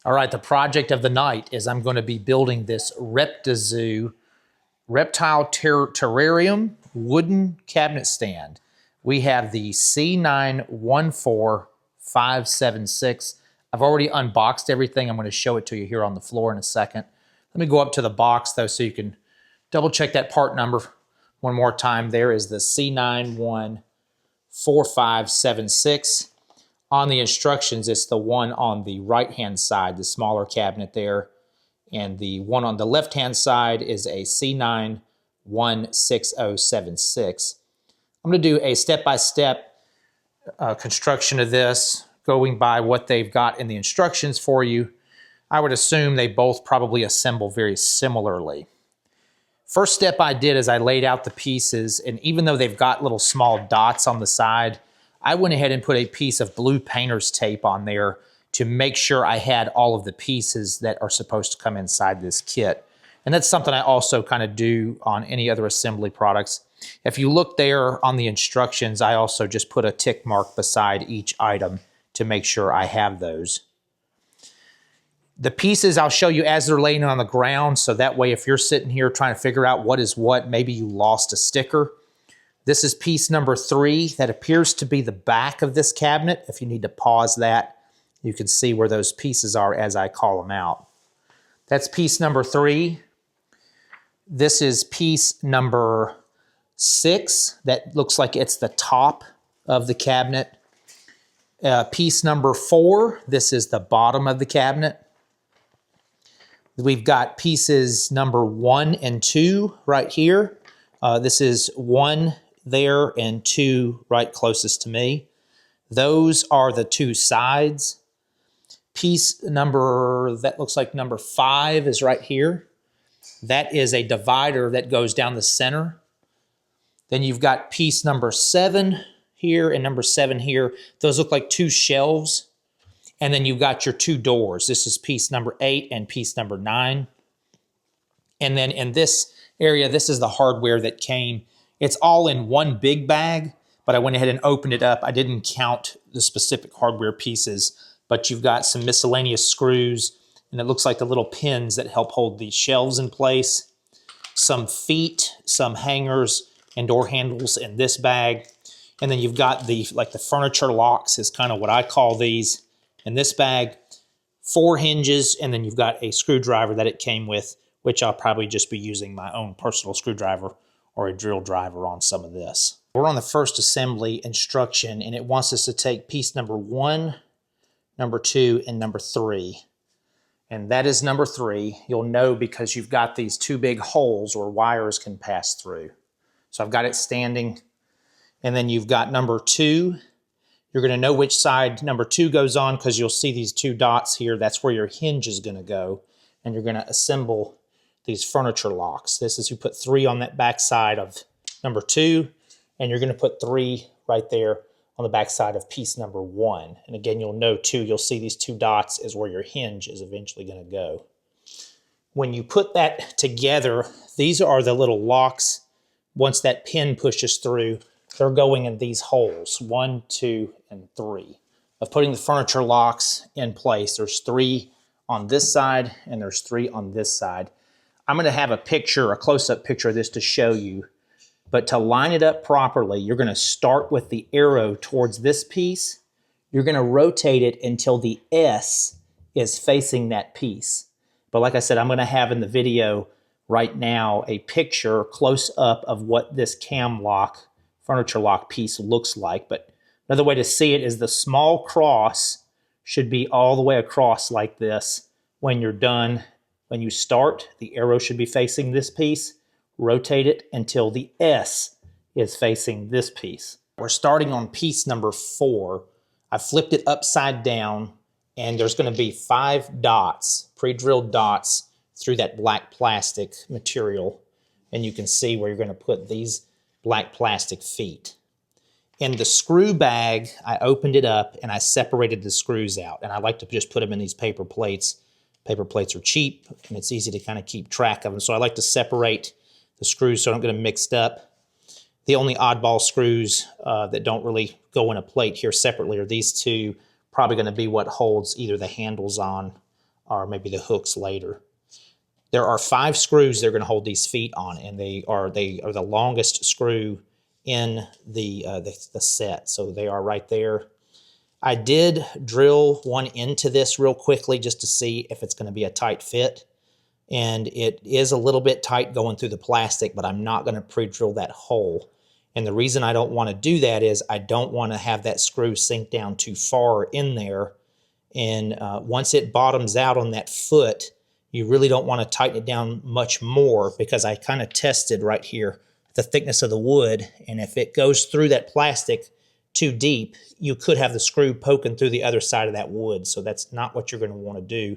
All right, the project of the night is I'm going to be building this Reptizoo reptile terrarium wooden cabinet stand. We have the C914576. I've already unboxed everything. I'm going to show it to you here on the floor in a second. Let me go up to the box though so you can double check that part number one more time. There is the C914576. On the instructions, it's the one on the right-hand side, the smaller cabinet there. And the one on the left-hand side is a C916076. I'm going to do a step-by-step construction of this, going by what they've got in the instructions for you. I would assume they both probably assemble very similarly. First step I did is I laid out the pieces, and even though they've got little small dots on the side, I went ahead and put a piece of blue painter's tape on there to make sure I had all of the pieces that are supposed to come inside this kit. And that's something I also kind of do on any other assembly products. If you look there on the instructions, I also just put a tick mark beside each item to make sure I have those. The pieces I'll show you as they're laying on the ground, so that way if you're sitting here trying to figure out what is what, maybe you lost a sticker. This is piece number 3 that appears to be the back of this cabinet. If you need to pause that, you can see where those pieces are as I call them out. That's piece number 3. This is piece number 6. That looks like it's the top of the cabinet. Piece number 4, this is the bottom of the cabinet. We've got pieces number 1 and 2 right here. This is 1 there and 2 right closest to me. Those are the 2 sides. Piece number, that looks like number 5 is right here. That is a divider that goes down the center. Then you've got piece number 7 here and number 7 here. Those look like 2 shelves. And then you've got your 2 doors. This is piece number 8 and piece number 9. And then in this area, this is the hardware that came. It's all in one big bag, but I went ahead and opened it up. I didn't count the specific hardware pieces, but you've got some miscellaneous screws, and it looks like the little pins that help hold these shelves in place. Some feet, some hangers, and door handles in this bag. And then you've got the furniture locks is kind of what I call these in this bag. 4 hinges, and then you've got a screwdriver that it came with, which I'll probably just be using my own personal screwdriver or a drill driver on some of this. We're on the first assembly instruction, and it wants us to take piece number 1, number 2, and number 3. And that is number 3. You'll know because you've got these 2 big holes where wires can pass through. So I've got it standing. And then you've got number 2. You're going to know which side number 2 goes on because you'll see these 2 dots here. That's where your hinge is going to go. And you're going to assemble these furniture locks. This is, you put 3 on that back side of number 2, and you're going to put 3 right there on the back side of piece number 1. And again, you'll know too, you'll see these 2 dots is where your hinge is eventually going to go. When you put that together, these are the little locks. Once that pin pushes through, they're going in these holes, 1, 2, and 3. Of putting the furniture locks in place, there's 3 on this side, and there's 3 on this side. I'm going to have a picture, a close-up picture of this to show you. But to line it up properly, you're going to start with the arrow towards this piece. You're going to rotate it until the S is facing that piece. But like I said, I'm going to have in the video right now a picture close-up of what this cam lock, furniture lock piece looks like. But another way to see it is the small cross should be all the way across like this when you're done. When you start, the arrow should be facing this piece. Rotate it until the S is facing this piece. We're starting on piece number 4. I flipped it upside down, and there's going to be 5 dots, pre-drilled dots through that black plastic material. And you can see where you're going to put these black plastic feet. In the screw bag, I opened it up and I separated the screws out. And I like to just put them in these paper plates. Paper plates are cheap, and it's easy to kind of keep track of them. So I like to separate the screws so I don't get them mixed up. The only oddball screws that don't really go in a plate here separately are these 2, probably going to be what holds either the handles on or maybe the hooks later. There are 5 screws that are going to hold these feet on, and they are the longest screw in the set. So they are right there. I did drill one into this real quickly just to see if it's going to be a tight fit. And it is a little bit tight going through the plastic, but I'm not going to pre-drill that hole. And the reason I don't want to do that is I don't want to have that screw sink down too far in there. And once it bottoms out on that foot, you really don't want to tighten it down much more, because I kind of tested right here the thickness of the wood. And if it goes through that plastic too deep, you could have the screw poking through the other side of that wood. So that's not what you're going to want to do.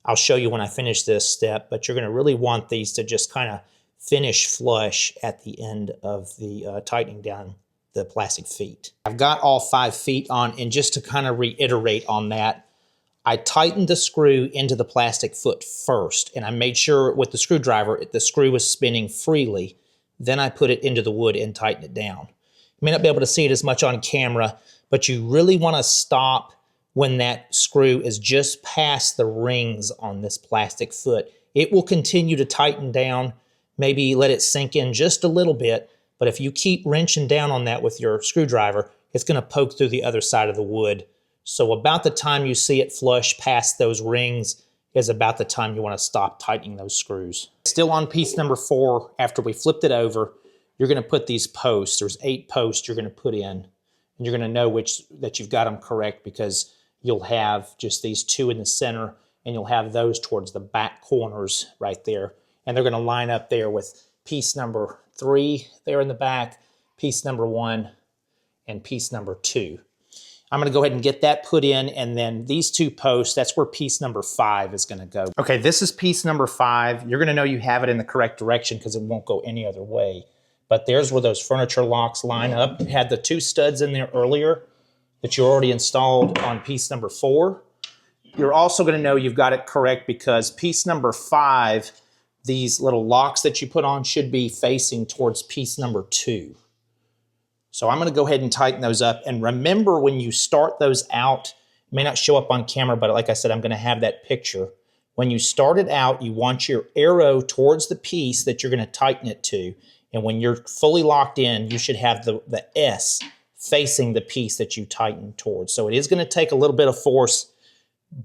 I'll show you when I finish this step, but you're going to really want these to just kind of finish flush at the end of the tightening down the plastic feet. I've got all 5 feet on, and just to kind of reiterate on that, I tightened the screw into the plastic foot first, and I made sure with the screwdriver the screw was spinning freely. Then I put it into the wood and tightened it down. You may not be able to see it as much on camera, but you really want to stop when that screw is just past the rings on this plastic foot. It will continue to tighten down, maybe let it sink in just a little bit, but if you keep wrenching down on that with your screwdriver, it's going to poke through the other side of the wood. So about the time you see it flush past those rings is about the time you want to stop tightening those screws. Still on piece number 4, after we flipped it over, you're going to put these posts. There's 8 posts you're going to put in, and you're going to know that you've got them correct, because you'll have just these 2 in the center, and you'll have those towards the back corners right there. And they're going to line up there with piece number 3 there in the back, piece number 1, and piece number 2. I'm going to go ahead and get that put in, and then these 2 posts, that's where piece number 5 is going to go. Okay, this is piece number 5. You're going to know you have it in the correct direction because it won't go any other way. But there's where those furniture locks line up. You had the 2 studs in there earlier that you already installed on piece number 4. You're also going to know you've got it correct because piece number 5, these little locks that you put on should be facing towards piece number 2. So I'm going to go ahead and tighten those up. And remember, when you start those out, it may not show up on camera, but like I said, I'm going to have that picture. When you start it out, you want your arrow towards the piece that you're going to tighten it to. And when you're fully locked in, you should have the S facing the piece that you tighten towards. So it is going to take a little bit of force.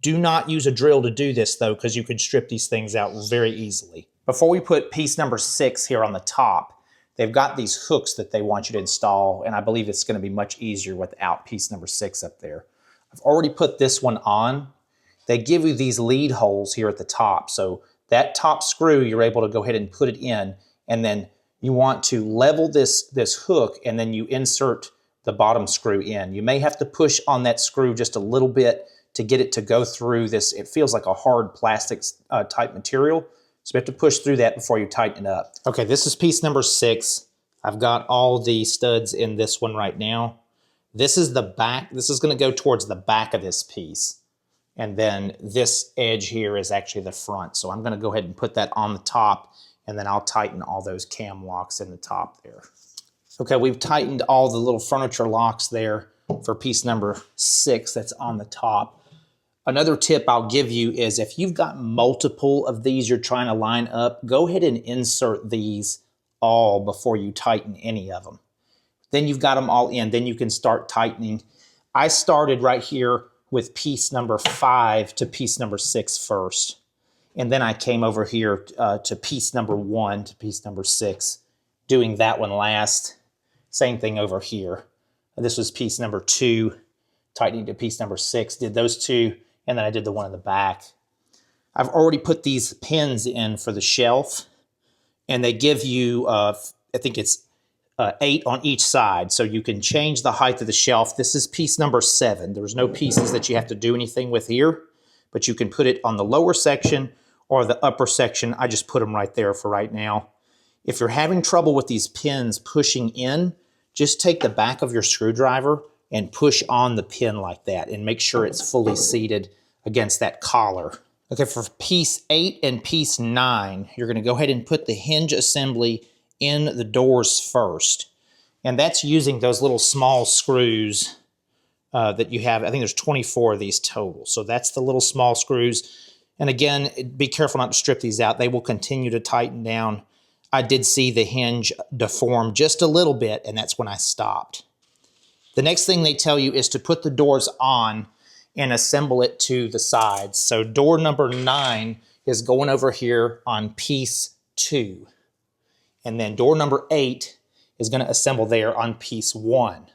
Do not use a drill to do this, though, because you can strip these things out very easily. Before we put piece number 6 here on the top, they've got these hooks that they want you to install, and I believe it's going to be much easier without piece number 6 up there. I've already put this one on. They give you these lead holes here at the top. So that top screw, you're able to go ahead and put it in, and then you want to level this hook, and then you insert the bottom screw in. You may have to push on that screw just a little bit to get it to go through this. It feels like a hard plastic type material. So you have to push through that before you tighten it up. Okay, this is piece number 6. I've got all the studs in this one right now. This is the back. This is going to go towards the back of this piece. And then this edge here is actually the front. So I'm going to go ahead and put that on the top, and then I'll tighten all those cam locks in the top there. Okay, we've tightened all the little furniture locks there for piece number 6 that's on the top. Another tip I'll give you is if you've got multiple of these you're trying to line up, go ahead and insert these all before you tighten any of them. Then you've got them all in, then you can start tightening. I started right here with piece number 5 to piece number 6 first. And then I came over here to piece number 1 to piece number 6, doing that one last. Same thing over here. This was piece number 2, tightening to piece number 6, did those 2, and then I did the one in the back. I've already put these pins in for the shelf, and they give you, I think it's 8 on each side, so you can change the height of the shelf. This is piece number 7. There's no pieces that you have to do anything with here, but you can put it on the lower section or the upper section. I just put them right there for right now. If you're having trouble with these pins pushing in, just take the back of your screwdriver and push on the pin like that and make sure it's fully seated against that collar. Okay, for piece 8 and piece 9, you're going to go ahead and put the hinge assembly in the doors first. And that's using those little small screws that you have. I think there's 24 of these total. So that's the little small screws. And again, be careful not to strip these out. They will continue to tighten down. I did see the hinge deform just a little bit, and that's when I stopped. The next thing they tell you is to put the doors on and assemble it to the sides. So door number 9 is going over here on piece 2. And then door number 8 is going to assemble there on piece 1.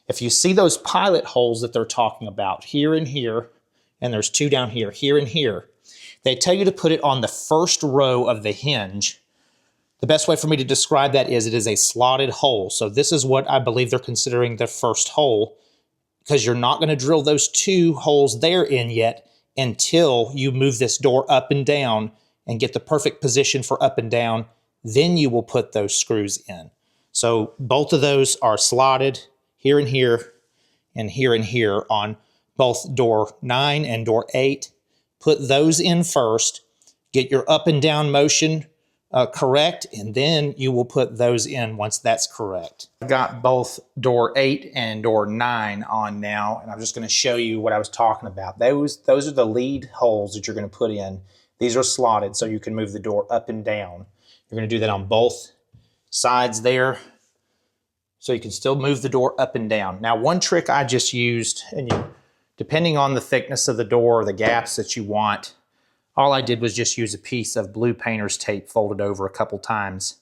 If you see those pilot holes that they're talking about, here and here, and there's 2 down here, here and here, they tell you to put it on the first row of the hinge. The best way for me to describe that is it is a slotted hole. So this is what I believe they're considering the first hole, because you're not going to drill those 2 holes there in yet until you move this door up and down and get the perfect position for up and down. Then you will put those screws in. So both of those are slotted here and here and here on both door 9 and door 8. Put those in first, get your up and down motion correct, and then you will put those in once that's correct. I've got both door 8 and door 9 on now, and I'm just going to show you what I was talking about. Those are the lead holes that you're going to put in. These are slotted so you can move the door up and down. You're going to do that on both sides there, so you can still move the door up and down. Now, one trick I just used, and depending on the thickness of the door or the gaps that you want, all I did was just use a piece of blue painter's tape folded over a couple times.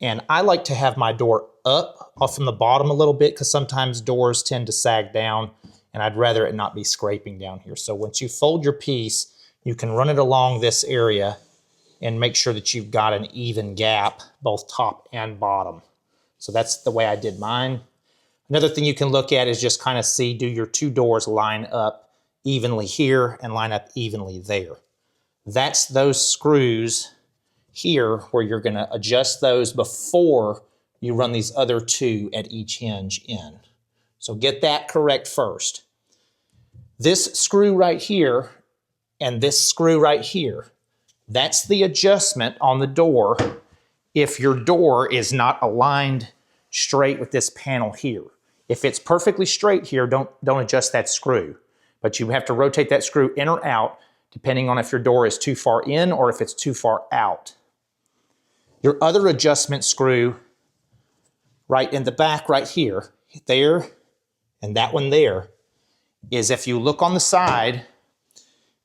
And I like to have my door up off from the bottom a little bit because sometimes doors tend to sag down, and I'd rather it not be scraping down here. So once you fold your piece, you can run it along this area and make sure that you've got an even gap, both top and bottom. So that's the way I did mine. Another thing you can look at is just kind of see, do your 2 doors line up evenly here and line up evenly there. That's those screws here where you're going to adjust those before you run these other 2 at each hinge in. So get that correct first. This screw right here and this screw right here, that's the adjustment on the door if your door is not aligned straight with this panel here. If it's perfectly straight here, don't adjust that screw. But you have to rotate that screw in or out depending on if your door is too far in or if it's too far out. Your other adjustment screw right in the back right here, there, and that one there, is if you look on the side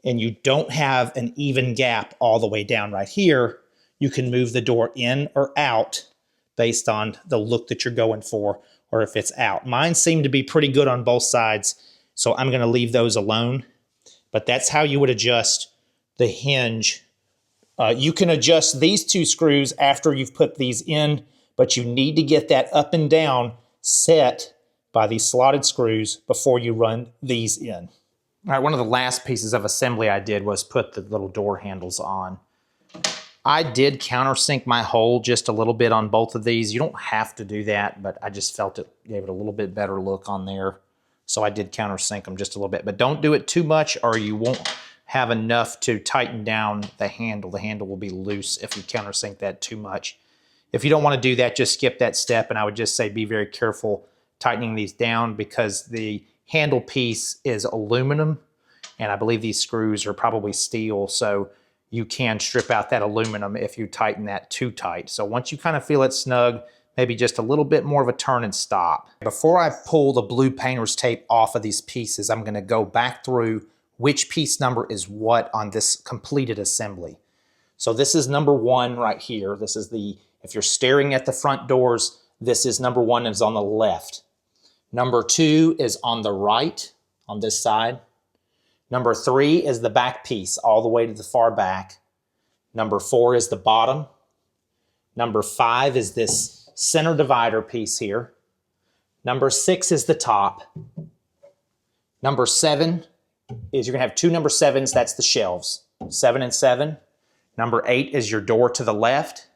and you don't have an even gap all the way down right here, you can move the door in or out based on the look that you're going for, or if it's out. Mine seem to be pretty good on both sides, so I'm going to leave those alone. But that's how you would adjust the hinge. You can adjust these 2 screws after you've put these in, but you need to get that up and down set by these slotted screws before you run these in. All right, one of the last pieces of assembly I did was put the little door handles on. I did countersink my hole just a little bit on both of these. You don't have to do that, but I just felt it gave it a little bit better look on there. So I did countersink them just a little bit, but don't do it too much or you won't have enough to tighten down the handle. The handle will be loose if you countersink that too much. If you don't want to do that, just skip that step, and I would just say be very careful tightening these down because the handle piece is aluminum, and I believe these screws are probably steel, so you can strip out that aluminum if you tighten that too tight. So once you kind of feel it snug, maybe just a little bit more of a turn and stop. Before I pull the blue painter's tape off of these pieces, I'm going to go back through which piece number is what on this completed assembly. So this is number 1 right here. This is if you're staring at the front doors, this is number 1 and is on the left. Number 2 is on the right, on this side. Number 3 is the back piece, all the way to the far back. Number 4 is the bottom. Number 5 is this center divider piece here. Number 6 is the top. Number 7 is you're going to have 2 number 7s, that's the shelves, 7 and 7. Number 8 is your door to the left,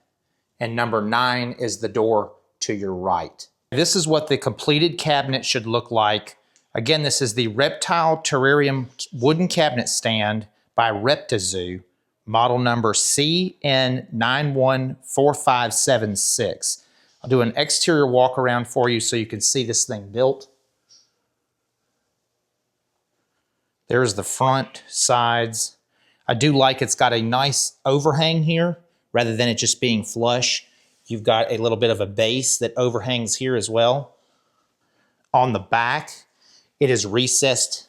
and number 9 is the door to your right. This is what the completed cabinet should look like. Again, this is the Reptile Terrarium wooden cabinet stand by Reptizoo, model number CN914576. I'll do an exterior walk around for you so you can see this thing built. There's the front, sides. I do like it's got a nice overhang here rather than it just being flush. You've got a little bit of a base that overhangs here as well. On the back, it is recessed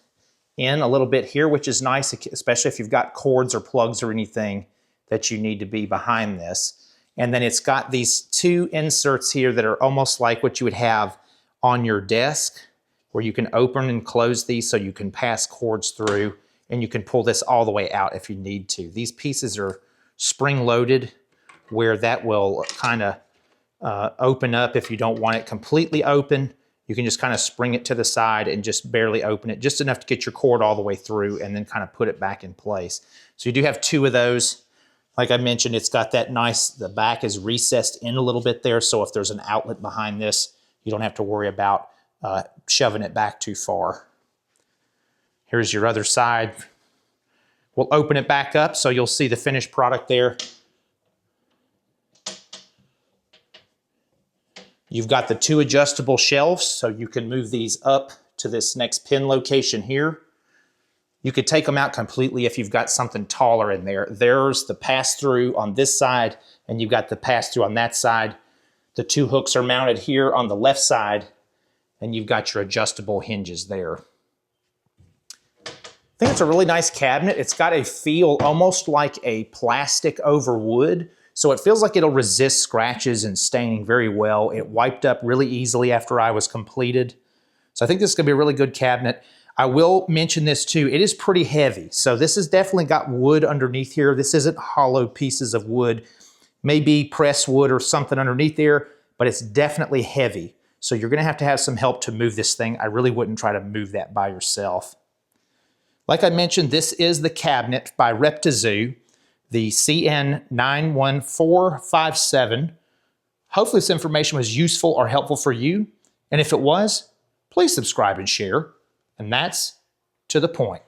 in a little bit here, which is nice, especially if you've got cords or plugs or anything that you need to be behind this. And then it's got these two inserts here that are almost like what you would have on your desk, where you can open and close these so you can pass cords through, and you can pull this all the way out if you need to. These pieces are spring-loaded, where that will kind of open up if you don't want it completely open. You can just kind of spring it to the side and just barely open it, just enough to get your cord all the way through, and then kind of put it back in place. So you do have two of those. Like I mentioned, it's got that nice, the back is recessed in a little bit there, so if there's an outlet behind this, you don't have to worry about shoving it back too far. Here's your other side. We'll open it back up so you'll see the finished product there. You've got the two adjustable shelves, so you can move these up to this next pin location here. You could take them out completely if you've got something taller in there. There's the pass-through on this side, and you've got the pass-through on that side. The two hooks are mounted here on the left side, and you've got your adjustable hinges there. I think it's a really nice cabinet. It's got a feel almost like a plastic over wood, so it feels like it'll resist scratches and staining very well. It wiped up really easily after I was completed. So I think this is gonna be a really good cabinet. I will mention this too, it is pretty heavy. So this has definitely got wood underneath here. This isn't hollow pieces of wood, maybe pressed wood or something underneath there, but it's definitely heavy. So you're gonna have to have some help to move this thing. I really wouldn't try to move that by yourself. Like I mentioned, this is the cabinet by Reptizoo, the CN91457. Hopefully this information was useful or helpful for you. And if it was, please subscribe and share. And that's to the point.